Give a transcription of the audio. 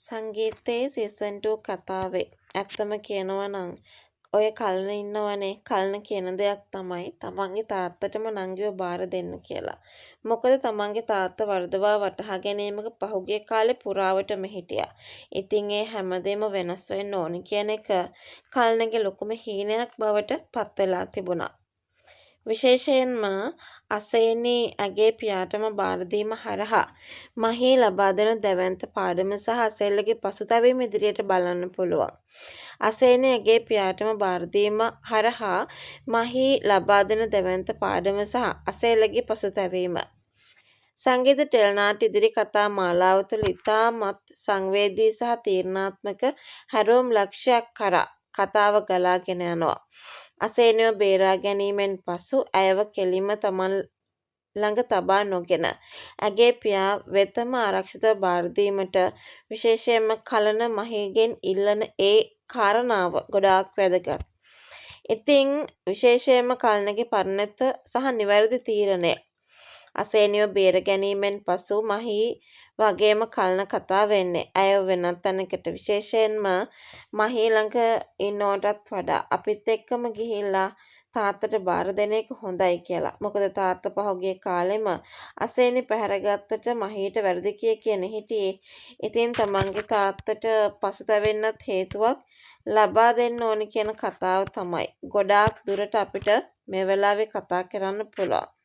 සංගීතයේ සීසන් 2 කතාවේ ඇත්තම කියනවා නම් ඔය කලන ඉන්නවනේ කලන කියන දෙයක් තමයි තමන්ගේ තාත්තටම නංගිව බාර දෙන්න කියලා. මොකද තමන්ගේ තාත්තා වරදවා වටහා ගැනීමක පහුගිය කාලේ පුරාවටම හිටියා. ඉතින් ඒ හැමදේම වෙනස් වෙන්න ඕනි කියන එක කලනගේ ලොකුම හීනයක් බවට පත් වෙලා තිබුණා. විශේෂයෙන්ම අසේනි ඇගේ පියාටම බාර දීම හරහා මහී ලබා දෙන දැවැන්ත පාඩම සහ අසේලගේ පසුතැවීම ඉදිරියට බලන්න පුළුවන්. අසේනි ඇගේ පියාටම බාර දීම හරහා මහී ලබා දෙන දැවැන්ත පාඩම සහ අසේලගේ පසුතැවීම. සංගීත ටෙලිනාට්‍ය ඉදිරි කතා මාලාව තුළ ඉතාමත් සංවේදී සහ තීරණාත්මක හැරවුම් ලක්ෂයක් කරා කතාව ගලාගෙන යනවා. අසේනිව බේරා ගැනීමෙන් පසු ඇයව කෙලින්ම තමන් ළඟ තබා නොගෙන ඇගේ පියා වෙතම ආරක්ෂිතව බාර දීමට විශේෂයෙන්ම කලන මහීගෙන් ඉල්ලන ඒ කාරණාව ගොඩාක් වැදගත්. ඉතින් විශේෂයෙන්ම කලනගේ පරිණත සහ නිවැරදි තීරණය අසේනිව බේර ගැනීමෙන් පසු මහී වගේම කලන කතා වෙන්නේ. ඇය වෙනත් තැනකට විශේෂයෙන්ම මහී ළඟ ඉන්නවටත් වඩා අපිත් එක්කම ගිහිල්ලා තාත්තට බාර දෙන එක හොඳයි කියලා. මොකද තාත්තා පහුගිය කාලෙම අසේනි පැහැරගත්තට මහීට වැරදි කියන හිටියේ. ඉතින් තමන්ගේ තාත්තට පසුතැවෙන්නත් හේතුවක් ලබා දෙන්න ඕනි කියන කතාව තමයි ගොඩාක් දුරට අපිට මේ වෙලාවේ කතා කරන්න පුළුවන්.